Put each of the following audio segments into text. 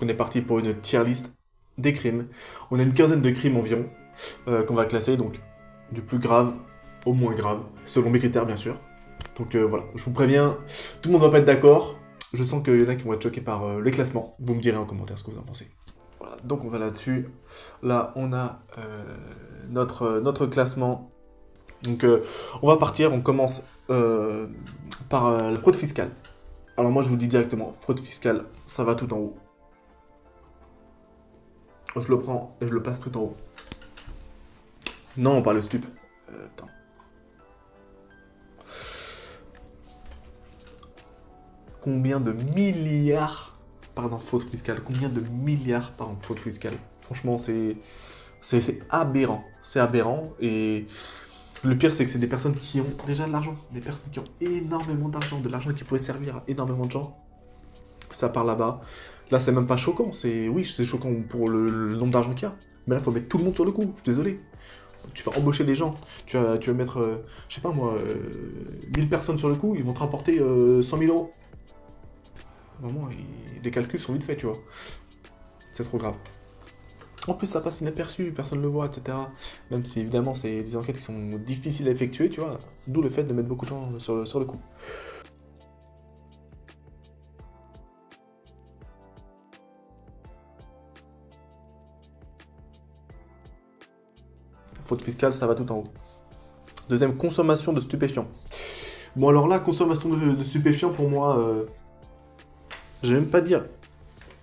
On est parti pour une tier list des crimes. On a une quinzaine de crimes environ qu'on va classer, donc du plus grave au moins grave, selon mes critères bien sûr. Donc voilà, je vous préviens, tout le monde va pas être d'accord. Je sens qu'il y en a qui vont être choqués par les classements. Vous me direz en commentaire ce que vous en pensez. Voilà, donc on va là-dessus. Là, on a notre classement. Donc on va partir, on commence par la fraude fiscale. Alors moi je vous dis directement, fraude fiscale, ça va tout en haut. Je le prends et je le passe tout en haut. Non, pas le stup. Attends. Combien de milliards par an fraude fiscale? Combien de milliards par an fraude fiscale? Franchement, c'est aberrant. C'est aberrant. Et le pire, c'est que c'est des personnes qui ont déjà de l'argent. Des personnes qui ont énormément d'argent. De l'argent qui pourrait servir à énormément de gens. Ça part là-bas. Là, c'est même pas choquant. Oui, c'est choquant pour le nombre d'argent qu'il y a. Mais là, il faut mettre tout le monde sur le coup. Je suis désolé. Tu vas embaucher des gens. Tu vas mettre, je sais pas moi, 1000 personnes sur le coup. Ils vont te rapporter 100 000 euros. Vraiment, les calculs sont vite faits, tu vois. C'est trop grave. En plus, ça passe inaperçu, personne ne le voit, etc. Même si, évidemment, c'est des enquêtes qui sont difficiles à effectuer, tu vois. D'où le fait de mettre beaucoup de temps sur le coup. Faute fiscale, ça va tout en haut. Deuxième, consommation de stupéfiants. Bon, alors là, consommation de stupéfiants, pour moi, je vais même pas dire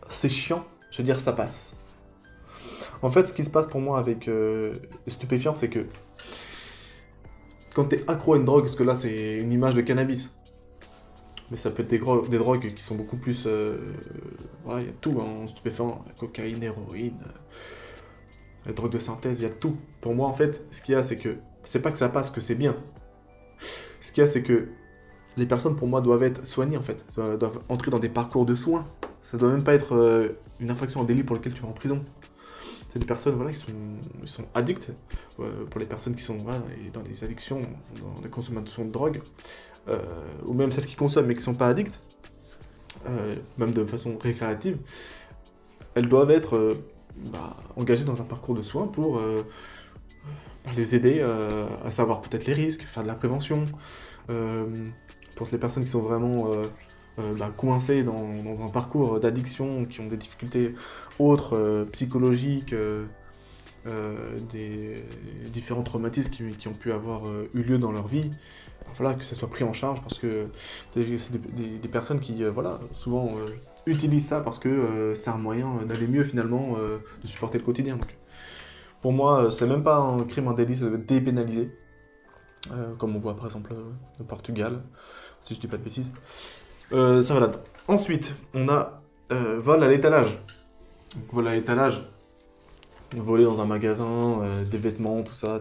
c'est chiant, je vais dire ça passe. En fait, ce qui se passe pour moi avec les stupéfiants, c'est que quand t'es accro à une drogue, parce que là, c'est une image de cannabis, mais ça peut être des drogues qui sont beaucoup plus. Voilà, il y a tout hein, en stupéfiant, la cocaïne, héroïne, les drogues de synthèse, il y a tout. Pour moi, en fait, ce qu'il y a, c'est que c'est pas que ça passe, que c'est bien. Ce qu'il y a, c'est que les personnes, pour moi, doivent être soignées, en fait. Doivent entrer dans des parcours de soins. Ça doit même pas être une infraction, un délit pour lequel tu vas en prison. C'est des personnes voilà, qui sont addictes. Pour les personnes qui sont voilà, dans des addictions, dans des consommations de drogue, ou même celles qui consomment mais qui ne sont pas addictes, même de façon récréative, elles doivent être engagées dans un parcours de soins pour les aider à savoir peut-être les risques, faire de la prévention. Pour les personnes qui sont vraiment coincées dans un parcours d'addiction, qui ont des difficultés autres, psychologiques, des différents traumatismes qui ont pu avoir eu lieu dans leur vie, voilà, que ça soit pris en charge parce que c'est des personnes qui, voilà, souvent utilisent ça parce que c'est un moyen d'aller mieux finalement, de supporter le quotidien. Donc, pour moi, c'est même pas un crime, un délit, ça doit être dépénalisé, comme on voit par exemple au Portugal, si je dis pas de bêtises. Ça va là-dedans. Ensuite, on a vol à l'étalage. Donc, vol à l'étalage, voler dans un magasin, des vêtements, tout ça.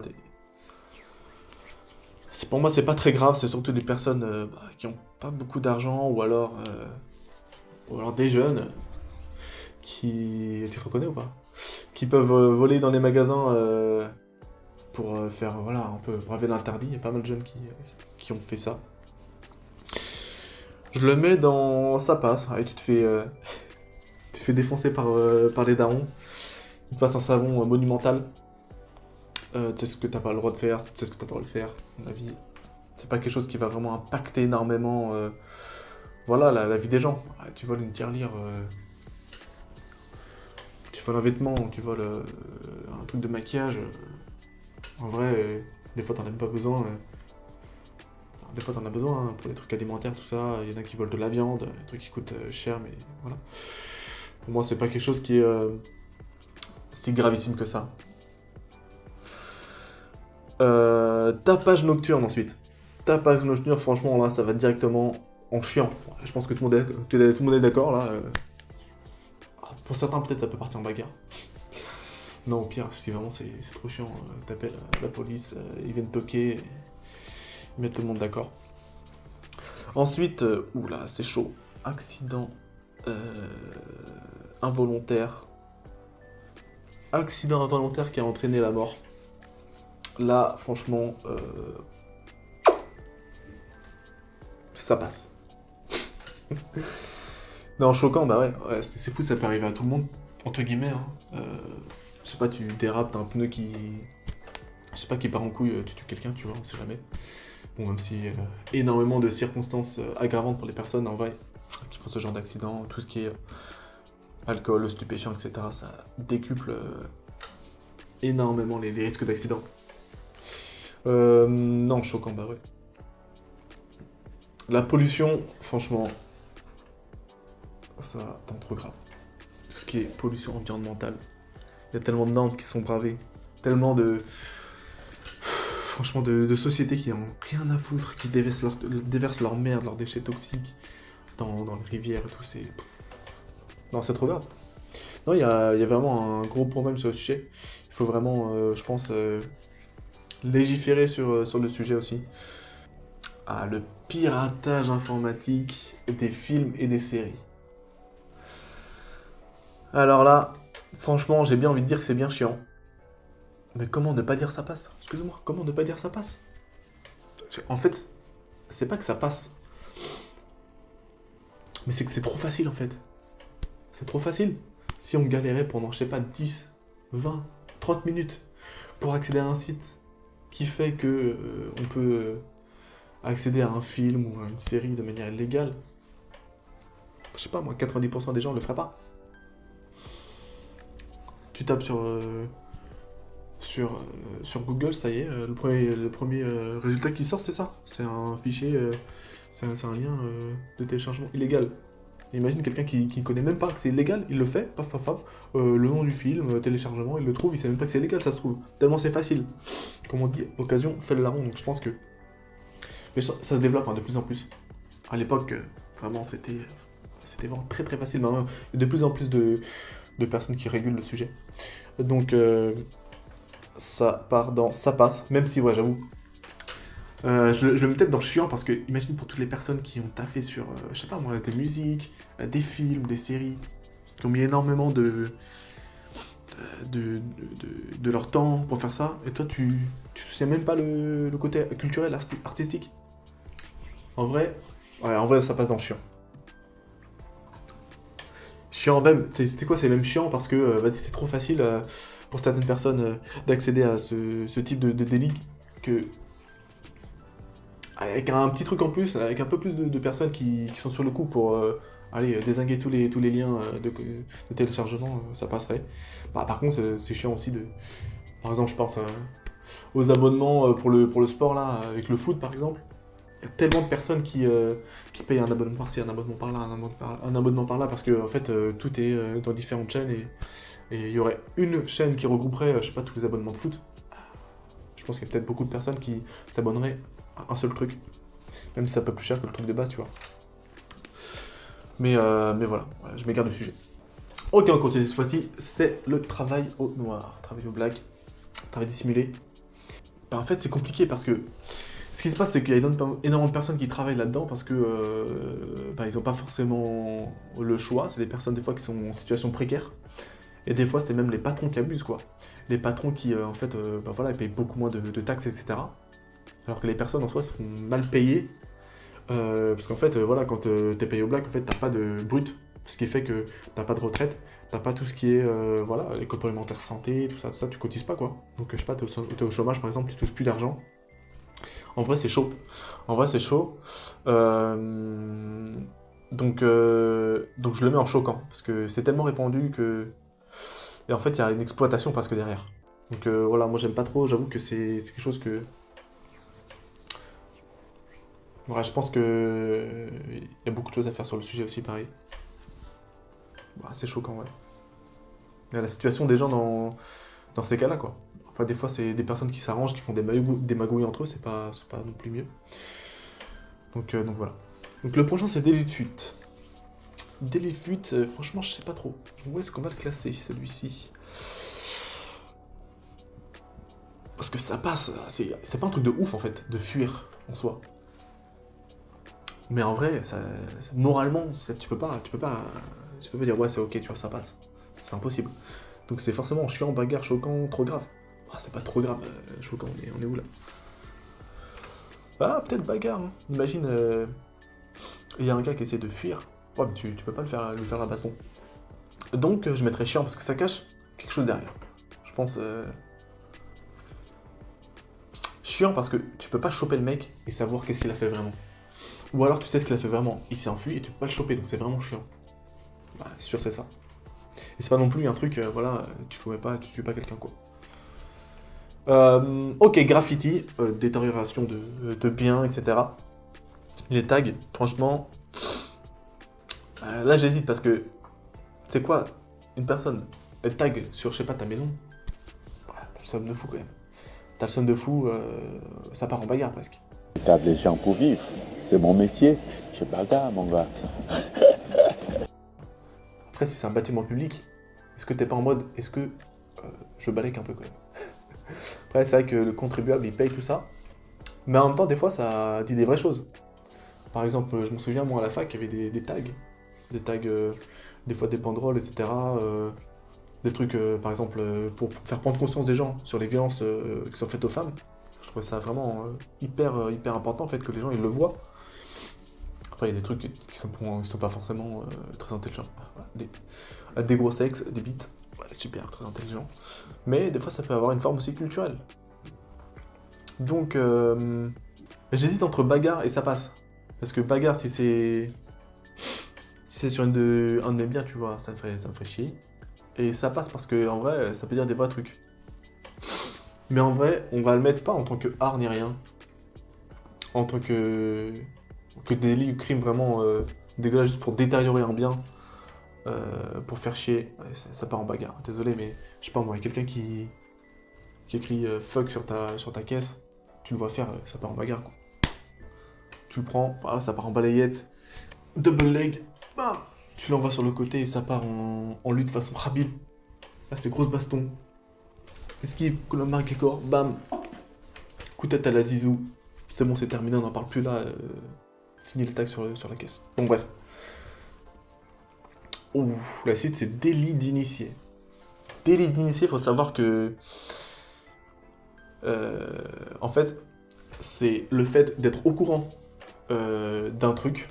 Pour moi, c'est pas très grave, c'est surtout des personnes qui ont pas beaucoup d'argent ou alors des jeunes qui. Tu te reconnais ou pas? Qui peuvent voler dans les magasins pour faire, voilà, un peu braver l'interdit. Il y a pas mal de jeunes qui ont fait ça. Je le mets dans ça passe. Et tu te fais défoncer par les darons. Il passe un savon monumental. Tu sais ce que t'as pas le droit de faire, tu sais ce que t'as le droit de faire, à mon avis. C'est pas quelque chose qui va vraiment impacter énormément voilà, la vie des gens. Tu voles une tirelire, tu voles un vêtement, tu voles un truc de maquillage. En vrai, des fois t'en as même pas besoin. Des fois t'en as besoin hein, pour les trucs alimentaires, tout ça. Il y en a qui volent de la viande, des trucs qui coûtent cher, mais voilà. Pour moi, c'est pas quelque chose qui est si gravissime que ça. Tapage nocturne ensuite. Tapage nocturne, franchement, là, ça va directement en chiant. Je pense que tout le monde est d'accord, là. Pour certains, peut-être, ça peut partir en bagarre. Non, au pire, si vraiment c'est trop chiant, t'appelles la police, ils viennent toquer, ils mettent tout le monde d'accord. Ensuite, oula, c'est chaud. Accident involontaire. Accident involontaire qui a entraîné la mort. Là, franchement, ça passe. Non, choquant, bah ouais, c'est fou, ça peut arriver à tout le monde, entre guillemets. Hein. Je sais pas, tu dérapes, t'as un pneu qui. Je sais pas, qui part en couille, tu tues quelqu'un, tu vois, on sait jamais. Bon, même si énormément de circonstances aggravantes pour les personnes, en vrai, qui font ce genre d'accident, tout ce qui est alcool, stupéfiant, etc., ça décuple énormément les risques d'accident. Non, choquant, bah ouais. La pollution, franchement, ça, tant trop grave. Tout ce qui est pollution environnementale, il y a tellement de normes qui sont bravées, tellement de, franchement, de sociétés qui n'ont rien à foutre, qui déversent leur merde, leurs déchets toxiques dans les rivières et tout, c'est... Non, c'est trop grave. Non, il y a vraiment un gros problème sur le sujet. Il faut vraiment, je pense, légiférer sur le sujet aussi. Ah, le piratage informatique des films et des séries. Alors là, franchement, j'ai bien envie de dire que c'est bien chiant. Mais comment ne pas dire ça passe? Excuse-moi, comment ne pas dire ça passe? En fait, c'est pas que ça passe, mais c'est que c'est trop facile en fait. C'est trop facile. Si on galérait pendant, je sais pas, 10, 20, 30 minutes pour accéder à un site qui fait que on peut accéder à un film ou à une série de manière légale, je sais pas moi, 90% des gens le feraient pas. Tu tapes sur Google, ça y est, le premier résultat qui sort, c'est ça. C'est un fichier, c'est un lien de téléchargement illégal. Imagine quelqu'un qui connaît même pas que c'est illégal, il le fait, paf paf paf, le nom du film, téléchargement, il le trouve, il sait même pas que c'est illégal, ça se trouve. Tellement c'est facile. Comme on dit, occasion fait le larron, donc je pense que... Mais ça se développe hein, de plus en plus. À l'époque, vraiment, c'était vraiment très très facile. Maintenant, il y a de plus en plus de personnes qui régulent le sujet. Donc, ça passe, même si, ouais, j'avoue. Je le mets peut-être dans chiant parce que, imagine pour toutes les personnes qui ont taffé sur, je sais pas moi, des musiques, des films, des séries, qui ont mis énormément de leur temps pour faire ça, et toi tu souciais même pas le côté culturel, artistique. En vrai, ouais, en vrai ça passe dans chiant. Chiant même, c'est quoi, c'est même chiant parce que vas-y, c'est trop facile pour certaines personnes d'accéder à ce type de délit que avec un petit truc en plus, avec un peu plus de personnes qui sont sur le coup pour aller dézinguer tous les liens de téléchargement, ça passerait. Bah, par contre, c'est chiant aussi de. Par exemple, je pense aux abonnements pour le sport là, avec le foot par exemple. Il y a tellement de personnes qui payent un abonnement par-ci, un abonnement par-là, un abonnement par-là, parce que en fait tout est dans différentes chaînes et il y aurait une chaîne qui regrouperait, je sais pas, tous les abonnements de foot. Je pense qu'il y a peut-être beaucoup de personnes qui s'abonneraient à un seul truc, même si c'est un peu plus cher que le truc de base, tu vois. Mais voilà, je m'égare du sujet. Ok, on continue cette fois-ci, c'est le travail au noir, travail au black, travail dissimulé. Bah, en fait, c'est compliqué parce que ce qui se passe, c'est qu'il y a énormément de personnes qui travaillent là-dedans parce que bah, ils n'ont pas forcément le choix. C'est des personnes des fois qui sont en situation précaire. Et des fois, c'est même les patrons qui abusent, quoi. Les patrons qui, en fait, bah, voilà, ils payent beaucoup moins de taxes, etc. Alors que les personnes en soi seront mal payées. Parce qu'en fait, voilà, quand t'es payé au black, en fait, t'as pas de brut. Ce qui fait que t'as pas de retraite, t'as pas tout ce qui est, voilà, les complémentaires santé, tout ça, tu cotises pas, quoi. Donc, je sais pas, t'es au chômage, par exemple, tu touches plus d'argent. En vrai, c'est chaud. En vrai, c'est chaud. Donc je le mets en choquant, parce que c'est tellement répandu que... Et en fait, il y a une exploitation presque derrière. Donc voilà, moi j'aime pas trop, j'avoue que c'est quelque chose que... Ouais, je pense que... Il y a beaucoup de choses à faire sur le sujet aussi, pareil. Bah, c'est choquant, ouais. Il y a la situation des gens dans ces cas-là, quoi. Après, des fois, c'est des personnes qui s'arrangent, qui font des magouilles entre eux, c'est pas non plus mieux. Donc voilà. Donc le prochain, c'est délit de fuite. Délit de fuite, franchement, je sais pas trop. Où est-ce qu'on va le classer, celui-ci? Parce que ça passe, c'est pas un truc de ouf, en fait, de fuir, en soi. Mais en vrai, moralement, tu peux pas dire, ouais, c'est ok, tu vois, ça passe. C'est impossible. Donc c'est forcément chiant, bagarre, choquant, trop grave. Ah, c'est pas trop grave, choquant, mais on est où, là? Ah, peut-être bagarre, hein. Imagine, il y a un gars qui essaie de fuir. Ouais, mais tu peux pas lui faire la baston. Donc, je mettrais chiant parce que ça cache quelque chose derrière. Je pense... Chiant parce que tu peux pas choper le mec et savoir qu'est-ce qu'il a fait vraiment. Ou alors tu sais ce qu'il a fait vraiment. Il s'est enfui et tu peux pas le choper, donc c'est vraiment chiant. Bah, c'est sûr, c'est ça. Et c'est pas non plus un truc, voilà, tu commets pas, tu tues pas quelqu'un, quoi. Ok, graffiti, détérioration de biens, etc. Les tags, franchement, là j'hésite parce que, c'est quoi, une personne, elle tag sur, je sais pas, ta maison, t'as le somme de fou quand même. T'as le somme de fou, ça part en bagarre presque. Je tape les gens pour vivre, c'est mon métier, je bagarre mon gars. Après, si c'est un bâtiment public, est-ce que t'es pas en mode, est-ce que je balèque un peu quand même. Après, c'est vrai que le contribuable, il paye tout ça, mais en même temps, des fois, ça dit des vraies choses. Par exemple, je me souviens, moi, à la fac, il y avait des tags, des fois des banderoles, etc. Des trucs, par exemple, pour faire prendre conscience des gens sur les violences qui sont faites aux femmes. Je trouvais ça vraiment hyper important, en fait, que les gens, ils le voient. Après, il y a des trucs qui sont pas forcément très intelligents. Voilà, des gros sexes, des bites, ouais, super, très intelligent. Mais des fois, ça peut avoir une forme aussi culturelle. Donc, j'hésite entre bagarre et ça passe. Parce que bagarre, si c'est sur un de mes biens, tu vois, ça me ferait chier. Et ça passe parce que en vrai, ça peut dire des vrais trucs. Mais en vrai, on va le mettre pas en tant que art ni rien. En tant que délit ou crime vraiment dégueulasse juste pour détériorer un bien. Pour faire chier. Ouais, ça part en bagarre. Désolé, mais je sais pas moi, quelqu'un qui écrit fuck sur ta caisse, tu le vois faire, ça part en bagarre quoi. Tu le prends, voilà, ça part en balayette, double leg, bam, tu l'envoies sur le côté et ça part en lutte façon Khabib. Là c'est grosse baston. Esquive, Conor McGregor, bam, coup de tête à la zizou. C'est bon, c'est terminé, on n'en parle plus là. Fini le tag sur la caisse. Donc bref. Ouh, la suite c'est délit d'initié. Délit d'initié, faut savoir que en fait, c'est le fait d'être au courant d'un truc,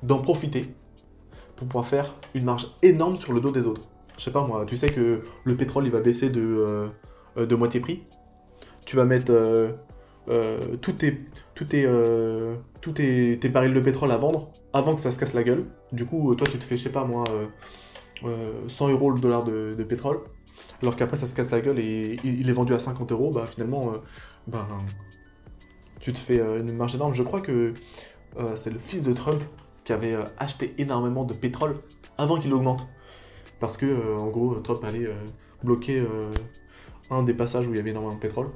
d'en profiter pour pouvoir faire une marge énorme sur le dos des autres. Je sais pas moi, tu sais que le pétrole il va baisser de moitié prix. Tu vas mettre tes barils de pétrole à vendre avant que ça se casse la gueule. Du coup, toi tu te fais, je sais pas moi, 100 euros le dollar de pétrole. Alors qu'après ça se casse la gueule et il est vendu à 50 euros, bah finalement, ben, tu te fais une marge énorme. Je crois que c'est le fils de Trump qui avait acheté énormément de pétrole avant qu'il augmente. Parce que, en gros, Trump allait bloquer un des passages où il y avait énormément de pétrole.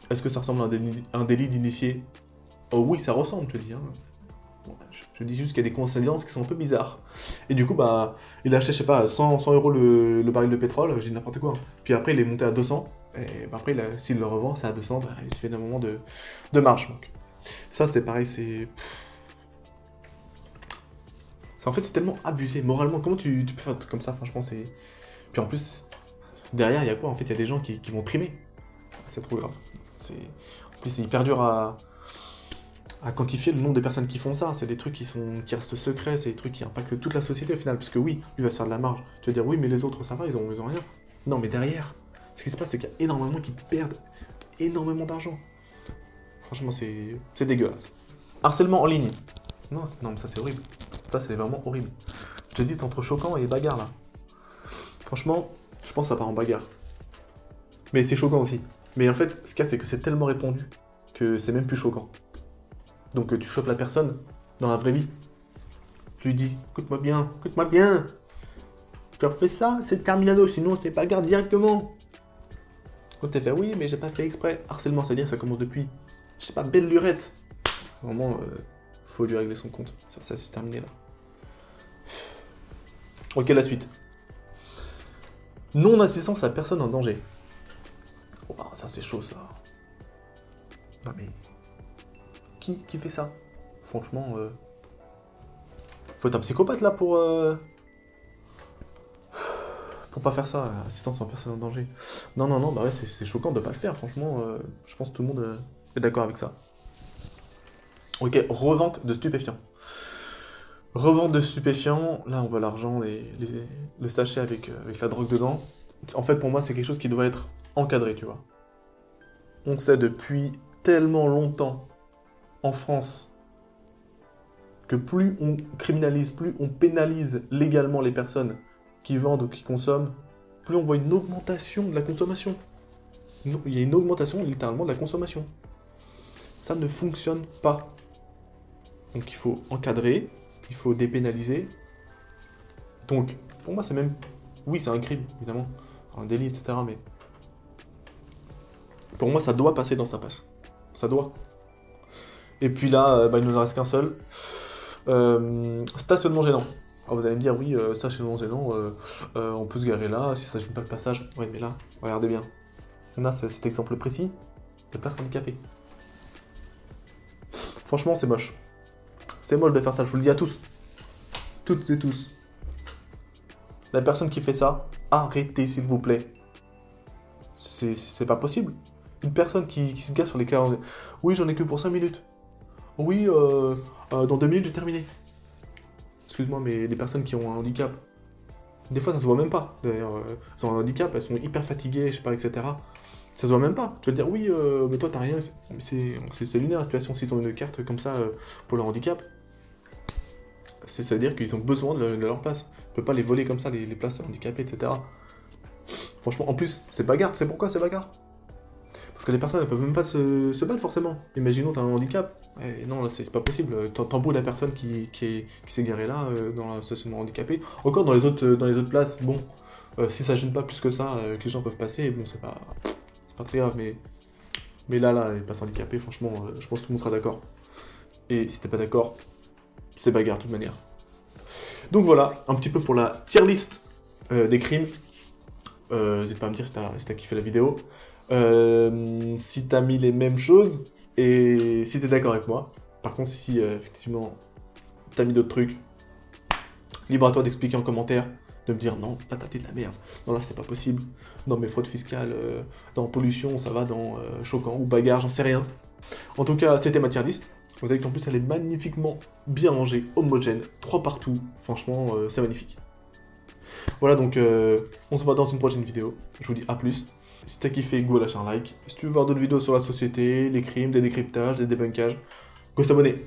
Est-ce que ça ressemble à un délit d'initié? Oh oui, ça ressemble, je te dis. Hein. Bon, je dis juste qu'il y a des coïncidences qui sont un peu bizarres. Et du coup, bah, il a acheté, je sais pas, 100 euros le baril de pétrole, je dis n'importe quoi. Puis après, il est monté à 200. Et bah, après, s'il le revend, c'est à 200, bah, il se fait un moment de marge. Donc. Ça, c'est pareil, en fait, c'est tellement abusé. Moralement, comment tu peux faire un truc comme ça? Franchement, c'est... Puis en plus, derrière, il y a quoi? En fait, il y a des gens qui vont trimer. C'est trop grave. En plus, c'est hyper dur à quantifier le nombre de personnes qui font ça. C'est des trucs qui restent secrets, c'est des trucs qui impactent toute la société au final. Parce que oui, lui va se faire de la marge. Tu vas dire, oui, mais les autres, ça va, ils ont rien. Non, mais derrière, ce qui se passe, c'est qu'il y a énormément qui perdent énormément d'argent. Franchement, c'est dégueulasse. Harcèlement en ligne. Non, mais ça, c'est horrible. Ça, c'est vraiment horrible. J'hésite entre choquant et bagarre, là. Franchement, je pense que ça part en bagarre. Mais c'est choquant aussi. Mais en fait, ce qu'il y a, c'est que c'est tellement répandu que c'est même plus choquant. Donc tu chopes la personne dans la vraie vie. Tu lui dis, écoute-moi bien, tu as fait ça, c'est terminado, sinon c'est bagarre directement. Quand t'es fait, oui, mais j'ai pas fait exprès. Harcèlement, c'est-à-dire que ça commence depuis, je sais pas, belle lurette. Vraiment, faut lui régler son compte. Ça c'est terminé là. Ok, la suite. Non-assistance à personne en danger. Oh, ça c'est chaud ça. Non mais... Qui fait ça? Franchement, faut être un psychopathe là pour pas faire ça, assistance en personne en danger. Non, bah ouais, c'est choquant de pas le faire, franchement, je pense que tout le monde est d'accord avec ça. Ok, revente de stupéfiants. Revente de stupéfiants, là on voit l'argent, le sachet avec la drogue dedans. En fait, pour moi, c'est quelque chose qui doit être encadré, tu vois. On sait depuis tellement longtemps en France que plus on criminalise, plus on pénalise légalement les personnes qui vendent ou qui consomment, plus on voit une augmentation de la consommation. Il y a une augmentation littéralement de la consommation. Ça ne fonctionne pas. Donc il faut encadrer, il faut dépénaliser. Donc pour moi c'est même... Oui, c'est un crime, évidemment, un délit, etc. Mais pour moi ça doit passer dans sa passe. Ça doit. Et puis là, il ne nous reste qu'un seul. Stationnement gênant. Alors vous allez me dire, oui, stationnement gênant, on peut se garer là, si ça gêne pas le passage. Ouais, mais là, regardez bien. On a cet exemple précis de place handicapée. Franchement, c'est moche. C'est moche de faire ça, je vous le dis à tous. Toutes et tous. La personne qui fait ça, arrêtez s'il vous plaît. C'est pas possible. Une personne qui se gare sur les carreaux. Oui, j'en ai que pour 5 minutes. Oui, dans 2 minutes, j'ai terminé. Excuse-moi, mais les personnes qui ont un handicap, des fois, ça se voit même pas. D'ailleurs, elles ont un handicap, elles sont hyper fatiguées, je sais pas, etc. Ça se voit même pas. Tu vas te dire, oui, mais toi, t'as rien. C'est lunaire la situation. S'ils ont une carte comme ça pour leur handicap, c'est-à-dire qu'ils ont besoin de leur place. On peut pas les voler comme ça, les places handicapées, etc. Franchement, en plus, c'est bagarre. Tu sais pourquoi c'est bagarre? Parce que les personnes, elles peuvent même pas se battre forcément. Imaginons, t'as un handicap. Eh, non, là, c'est pas possible. T'embrouilles la personne qui s'est garée là, dans la stationnement handicapé. Encore dans les autres places, bon, si ça gêne pas plus que ça, que les gens peuvent passer, bon, c'est pas très grave. Mais là, les places handicapées, franchement, je pense que tout le monde sera d'accord. Et si t'es pas d'accord, c'est bagarre de toute manière. Donc voilà, un petit peu pour la tier list des crimes. N'hésite pas à me dire si t'as kiffé la vidéo. Si t'as mis les mêmes choses et si t'es d'accord avec moi. Par contre, si effectivement t'as mis d'autres trucs, libre à toi d'expliquer en commentaire, de me dire non, là t'as dit de la merde, non là c'est pas possible, non mais fraude fiscale, dans pollution ça va, dans choquant ou bagarre, j'en sais rien. En tout cas, c'était ma tier list. Vous avez qu'en plus elle est magnifiquement bien rangée, homogène, 3 partout, franchement c'est magnifique. Voilà donc on se voit dans une prochaine vidéo, je vous dis à plus. Si t'as kiffé, go lâche un like. Si tu veux voir d'autres vidéos sur la société, les crimes, des décryptages, des débunkages, go s'abonner.